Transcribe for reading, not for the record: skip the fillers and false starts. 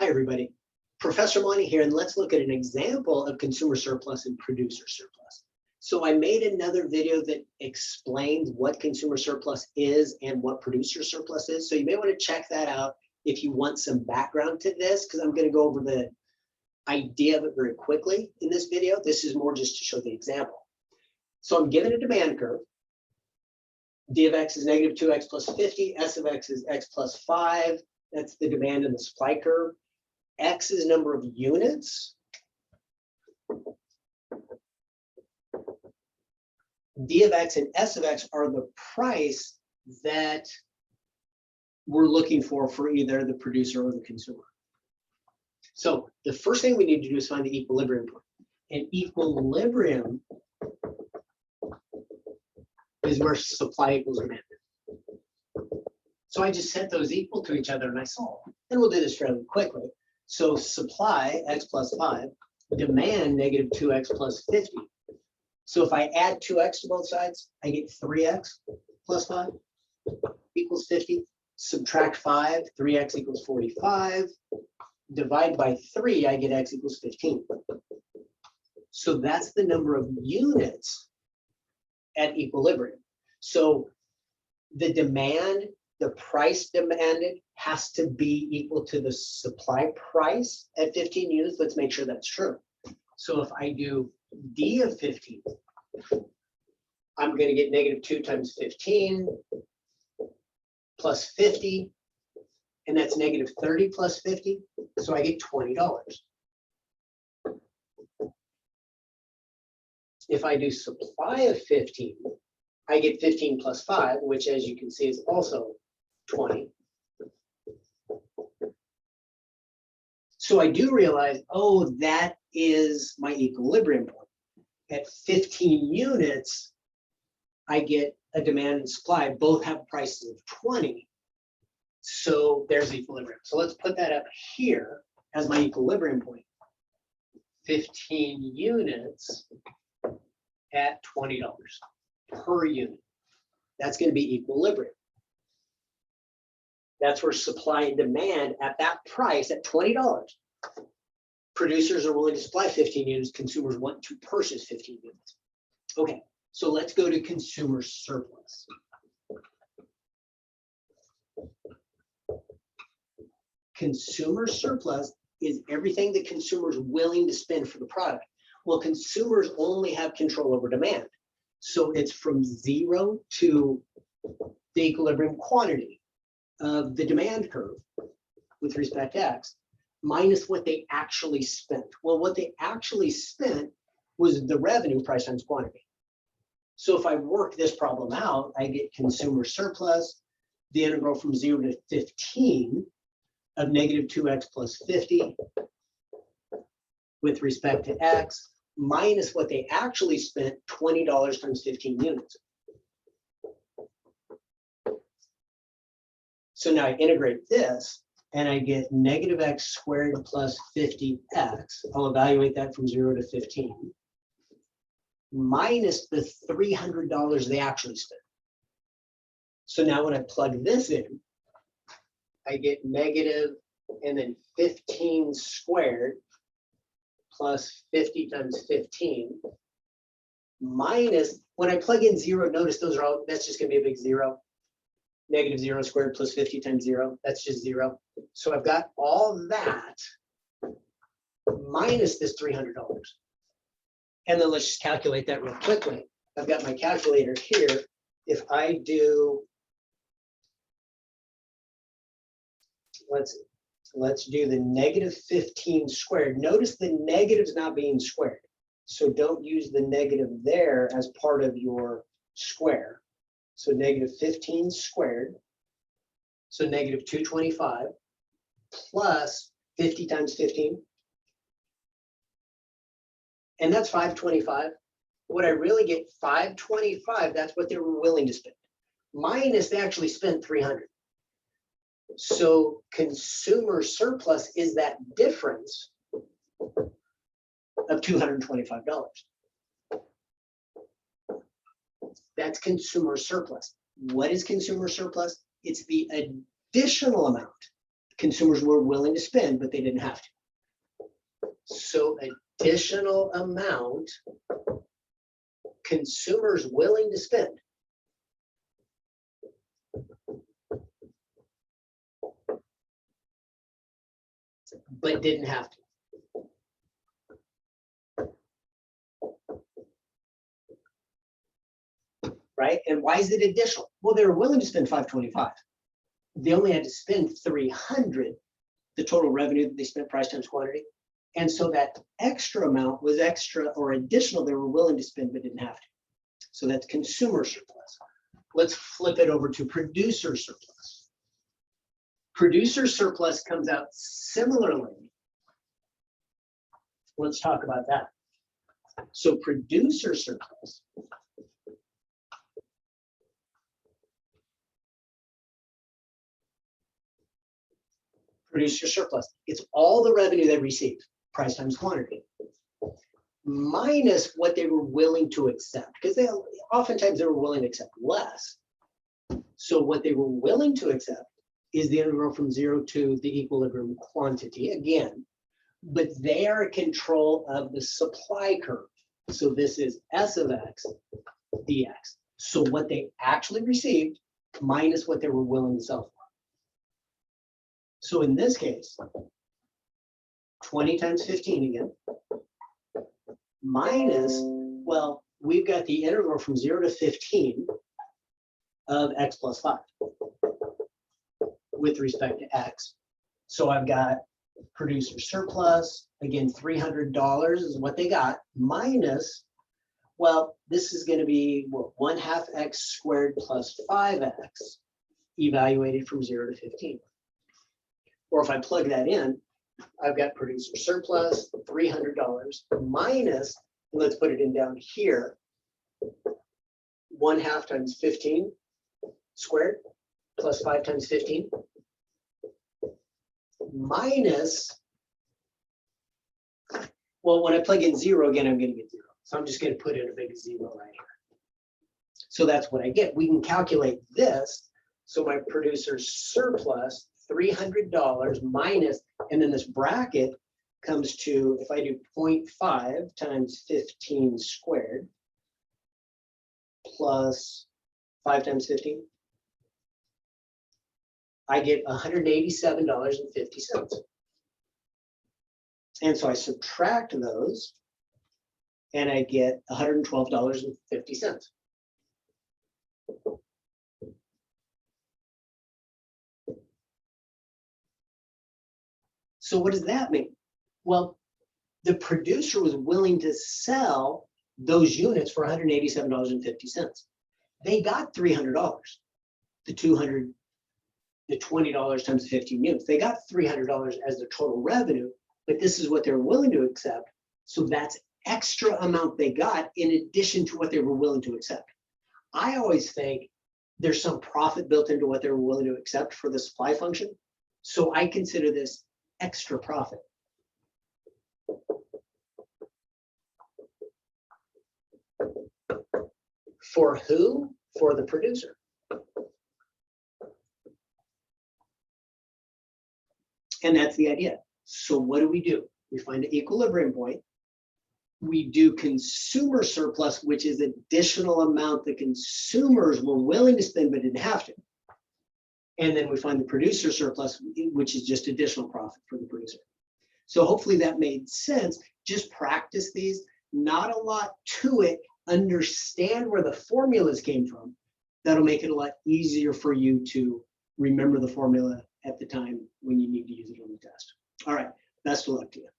Hi, everybody. Professor Monty here, and let's look at an example of consumer surplus and producer surplus. So I made another video that explains what consumer surplus is and what producer surplus is. So you may want to check that out if you want some background to this, because I'm going to go over the idea of it very quickly in this video. This is more just to show the example. So I'm given a demand curve. D of x is negative 2x plus 50. S of x is x plus 5. That's the demand and the supply curve. X is number of units. D of x and S of x are the price that we're looking for either the producer or the consumer. So the first thing we need to do is find the equilibrium point. And equilibrium is where supply equals demand. So I just set those equal to each other and I solve. And we'll do this fairly quickly. So supply, x plus 5, demand, negative 2x plus 50. So if I add 2x to both sides, I get 3x plus 5 equals 50. Subtract 5, 3x equals 45. Divide by 3, I get x equals 15. So that's the number of units at equilibrium. So the demand, the price demanded has to be equal to the supply price at 15 units. Let's make sure that's true. So if I do D of 15, I'm going to get negative 2 times 15 plus 50, and that's negative 30 plus 50. So I get $20. If I do supply of 15, I get 15 plus 5, which as you can see is also 20. So I do realize, oh, that is my equilibrium point. At 15 units, I get a demand and supply. Both have prices of 20. So there's equilibrium. So let's put that up here as my equilibrium point. 15 units at $20 per unit. That's going to be equilibrium. That's where supply and demand at that price at $20. Producers are willing to supply 15 units. Consumers want to purchase 15 units. Okay, so let's go to consumer surplus. Consumer surplus is everything that consumers are willing to spend for the product. Well, consumers only have control over demand. So it's from 0 to the equilibrium quantity of the demand curve with respect to x minus what they actually spent. Well, what they actually spent was the revenue price times quantity. So if I work this problem out, I get consumer surplus, the integral from 0 to 15 of negative 2x plus 50 with respect to x minus what they actually spent, $20 times 15 units. So now I integrate this and I get negative x squared plus 50x. I'll evaluate that from 0 to 15 minus the $300 they actually spent. So now when I plug this in, I get negative and then 15 squared plus 50 times 15 minus, when I plug in 0, notice those are all, that's just going to be a big 0. Negative 0 squared plus 50 times 0, that's just 0. So I've got all that minus this $300. And then let's just calculate that real quickly. I've got my calculator here. If I do, let's do the negative 15 squared. Notice the negative's not being squared. So don't use the negative there as part of your square. So negative 15 squared. So negative 225 plus 50 times 15. And that's 525. What I really get, 525, that's what they were willing to spend. Minus they actually spent 300. So consumer surplus is that difference of $225. That's consumer surplus. What is consumer surplus? It's the additional amount consumers were willing to spend, but they didn't have to. So additional amount consumers willing to spend. But didn't have to. Right? And why is it additional? Well, they were willing to spend $525. They only had to spend $300, the total revenue that they spent, price times quantity. And so that extra amount was extra or additional they were willing to spend but didn't have to. So that's consumer surplus. Let's flip it over to producer surplus. Producer surplus comes out similarly. Let's talk about that. So producer surplus producer surplus. It's all the revenue they received, price times quantity, minus what they were willing to accept, because they oftentimes they were willing to accept less. So what they were willing to accept is the integral from 0 to the equilibrium quantity again, but they are in control of the supply curve. So this is S of X dx. So what they actually received minus what they were willing to sell for. So in this case, 20 times 15 again, minus, well, we've got the integral from 0 to 15 of x plus 5 with respect to x. So I've got producer surplus, again, $300 is what they got, minus, well, this is going to be what, 1/2 x squared plus 5x evaluated from 0 to 15. Or if I plug that in, I've got producer surplus, $300 minus, and let's put it in down here, 1/2 times 15 squared plus 5 times 15 minus, well, when I plug in 0 again, I'm going to get 0. So I'm just going to put in a big 0 right here. So that's what I get. We can calculate this. So my producer surplus, $300 minus, and then this bracket comes to, if I do 0.5 times 15 squared plus 5 times 15, I get $187.50. And so I subtract those and I get $112.50. So what does that mean? Well, the producer was willing to sell those units for $187.50. They got $300. The $20 times 15 units. They got $300 as the total revenue, but this is what they're willing to accept. So that's extra amount they got in addition to what they were willing to accept. I always think there's some profit built into what they were willing to accept for the supply function. So I consider this extra profit. For who? For the producer. And that's the idea. So what do? We find the equilibrium point. We do consumer surplus, which is additional amount the consumers were willing to spend but didn't have to. And then we find the producer surplus, which is just additional profit for the producer. So hopefully that made sense. Just practice these. Not a lot to it. Understand where the formulas came from. That'll make it a lot easier for you to remember the formula at the time when you need to use it on the test. All right, best of luck to you.